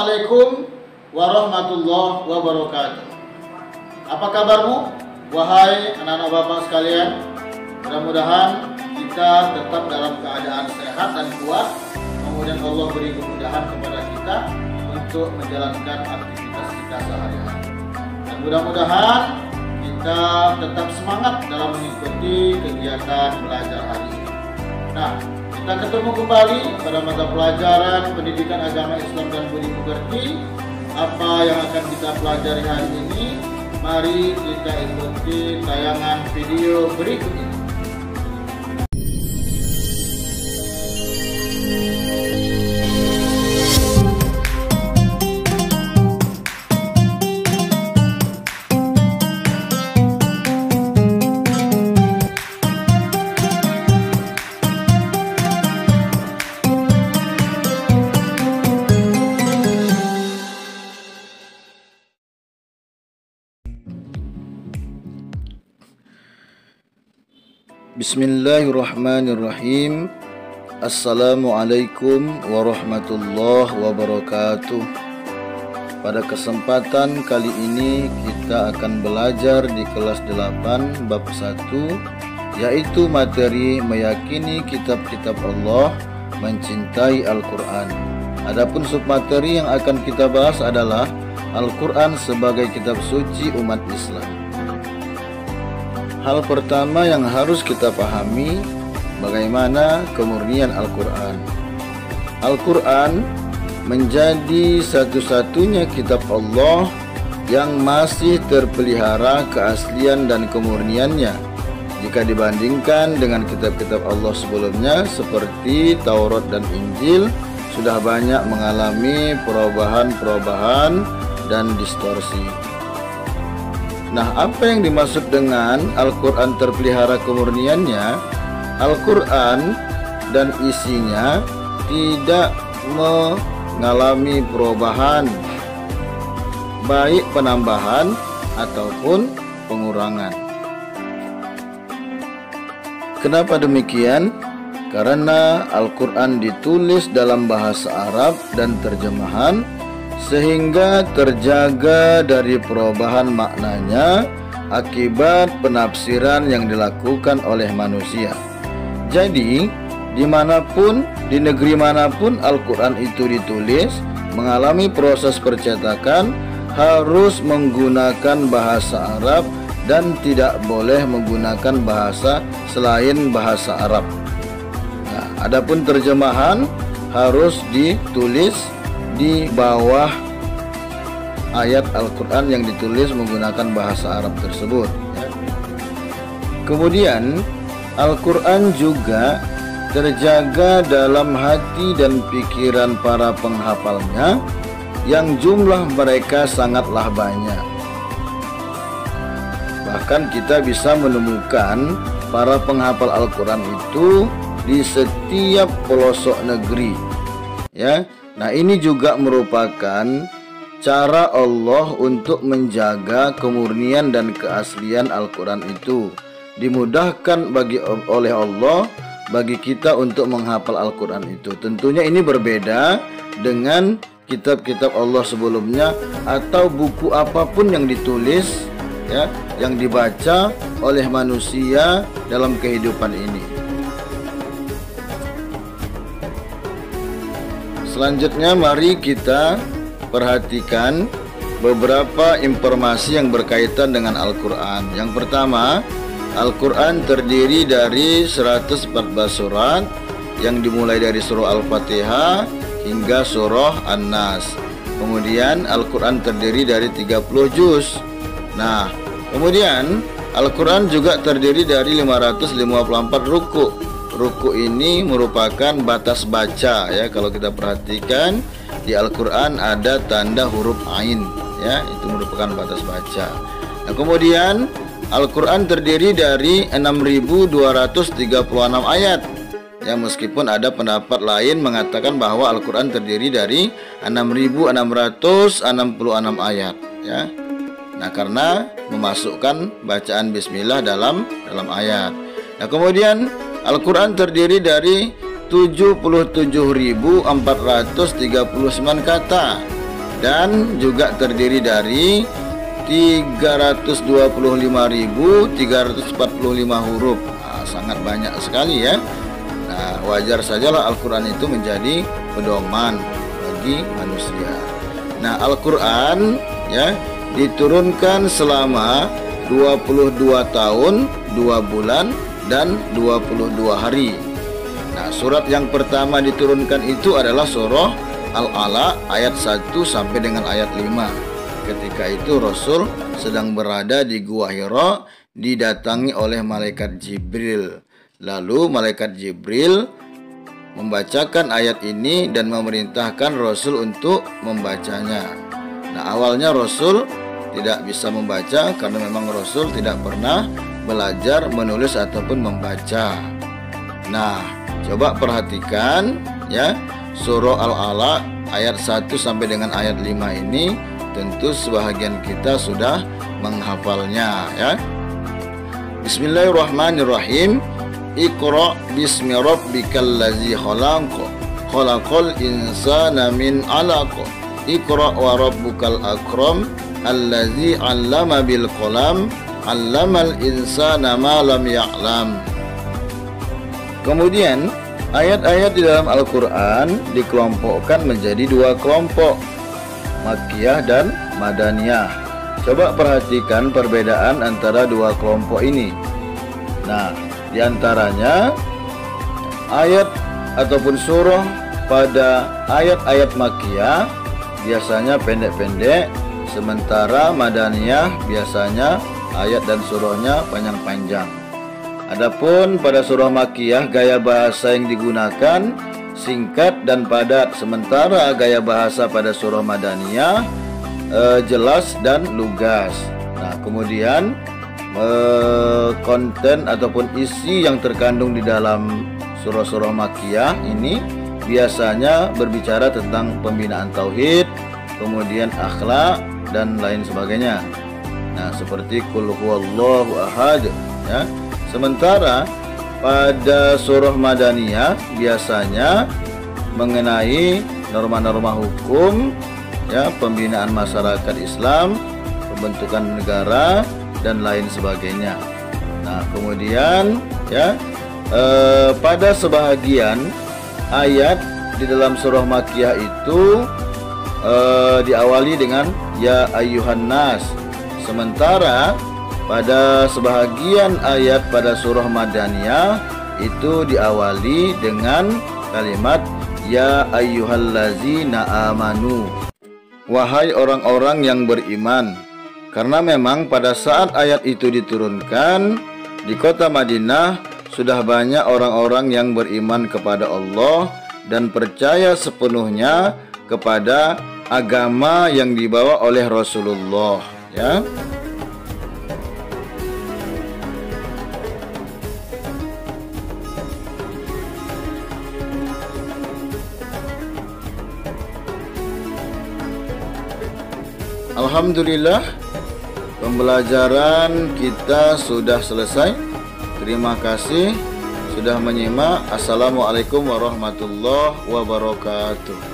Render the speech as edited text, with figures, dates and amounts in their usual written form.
Assalamualaikum warahmatullahi wabarakatuh. Apa kabarmu, wahai anak-anak bapak sekalian? Mudah-mudahan kita tetap dalam keadaan sehat dan kuat. Kemudian Allah beri kemudahan kepada kita untuk menjalankan aktivitas kita sehari-hari. Dan mudah-mudahan kita tetap semangat dalam mengikuti kegiatan belajar hari ini. Nah, kita ketemu kembali pada mata pelajaran Pendidikan Agama Islam dan Budi Pekerti. Apa yang akan kita pelajari hari ini? Mari kita ikuti tayangan video berikut ini. Bismillahirrahmanirrahim. Assalamualaikum warahmatullahi wabarakatuh. Pada kesempatan kali ini kita akan belajar di kelas 8 bab 1, yaitu materi meyakini kitab-kitab Allah, mencintai Al-Quran. Adapun submateri yang akan kita bahas adalah Al-Quran sebagai kitab suci umat Islam. Hal pertama yang harus kita pahami, bagaimana kemurnian Al-Quran. Al-Quran menjadi satu-satunya kitab Allah yang masih terpelihara keaslian dan kemurniannya jika dibandingkan dengan kitab-kitab Allah sebelumnya seperti Taurat dan Injil sudah banyak mengalami perubahan-perubahan dan distorsi. Nah, apa yang dimaksud dengan Al-Quran terpelihara kemurniannya? Al-Quran dan isinya tidak mengalami perubahan, baik penambahan ataupun pengurangan. Kenapa demikian? Karena Al-Quran ditulis dalam bahasa Arab dan terjemahan, sehingga terjaga dari perubahan maknanya akibat penafsiran yang dilakukan oleh manusia. Jadi, dimanapun, di negeri manapun Al-Quran itu ditulis, mengalami proses percetakan, harus menggunakan bahasa Arab dan tidak boleh menggunakan bahasa selain bahasa Arab. Nah, adapun terjemahan harus ditulis di bawah ayat Al-Quran yang ditulis menggunakan bahasa Arab tersebut, ya. Kemudian Al-Quran juga terjaga dalam hati dan pikiran para penghafalnya yang jumlah mereka sangatlah banyak. Bahkan kita bisa menemukan para penghafal Al-Quran itu di setiap pelosok negeri, ya. Nah, ini juga merupakan cara Allah untuk menjaga kemurnian dan keaslian Al-Quran itu. Dimudahkan oleh Allah bagi kita untuk menghafal Al-Quran itu. Tentunya ini berbeda dengan kitab-kitab Allah sebelumnya atau buku apapun yang ditulis, ya, yang dibaca oleh manusia dalam kehidupan ini. Selanjutnya mari kita perhatikan beberapa informasi yang berkaitan dengan Al-Quran. Yang pertama, Al-Quran terdiri dari 114 surat yang dimulai dari surah Al-Fatihah hingga surah An-Nas. Kemudian Al-Quran terdiri dari 30 juz. Nah, kemudian Al-Quran juga terdiri dari 554 ruku. Ruku ini merupakan batas baca, ya. Kalau kita perhatikan di Al-Quran ada tanda huruf ain, ya, itu merupakan batas baca. Nah, kemudian Al-Quran terdiri dari 6.236 ayat. Ya, meskipun ada pendapat lain mengatakan bahwa Al-Quran terdiri dari 6.666 ayat, ya. Nah, karena memasukkan bacaan bismillah dalam ayat. Nah, kemudian Al-Quran terdiri dari 77.439 kata. dan juga terdiri dari 325.345 huruf. Sangat banyak sekali ya. Nah, wajar sajalah Al-Quran itu menjadi pedoman bagi manusia. Nah, Al-Quran ya diturunkan selama 22 tahun, 2 bulan, dan 22 hari. Nah, surat yang pertama diturunkan itu adalah surah Al-Alaq ayat 1 sampai dengan ayat 5. Ketika itu Rasul sedang berada di Gua Hira, didatangi oleh malaikat Jibril. Lalu malaikat Jibril membacakan ayat ini dan memerintahkan Rasul untuk membacanya. Nah, awalnya Rasul tidak bisa membaca karena memang Rasul tidak pernah belajar menulis ataupun membaca. Nah, coba perhatikan ya, surah Al-Alaq ayat 1 sampai dengan ayat 5 ini tentu sebahagian kita sudah menghafalnya ya. Bismillahirrahmanirrahim. Iqra bismi rabbikal ladzi khalaq, khalaqal insana min 'alaq. Iqra wa rabbukal akram, allazi 'allama bil qalam, 'allamal insana ma lam ya'lam. Kemudian ayat-ayat di dalam Al-Quran dikelompokkan menjadi 2 kelompok, Makkiyah dan Madaniyah. Coba perhatikan perbedaan antara 2 kelompok ini. Nah, diantaranya ayat ataupun surah pada ayat-ayat Makkiyah biasanya pendek-pendek, sementara Madaniyah biasanya ayat dan surahnya panjang-panjang. Adapun pada surah Makkiyah gaya bahasa yang digunakan singkat dan padat, sementara gaya bahasa pada surah Madaniyah jelas dan lugas. Nah, kemudian konten ataupun isi yang terkandung di dalam surah-surah Makkiyah ini biasanya berbicara tentang pembinaan tauhid, kemudian akhlak dan lain sebagainya. Nah, seperti Qul huwallahu ahad ya. Sementara pada surah Madaniyah biasanya mengenai norma-norma hukum ya, pembinaan masyarakat Islam, pembentukan negara dan lain sebagainya. Nah, kemudian ya pada sebahagian ayat di dalam surah Makkiyah itu diawali dengan ya ayyuhan nas, sementara pada sebahagian ayat pada surah Madaniyah itu diawali dengan kalimat ya ayyuhallazina amanu, wahai orang-orang yang beriman. Karena memang pada saat ayat itu diturunkan di kota Madinah sudah banyak orang-orang yang beriman kepada Allah dan percaya sepenuhnya kepada agama yang dibawa oleh Rasulullah ya. Alhamdulillah, pembelajaran kita sudah selesai. Terima kasih sudah menyimak. Assalamualaikum warahmatullahi wabarakatuh.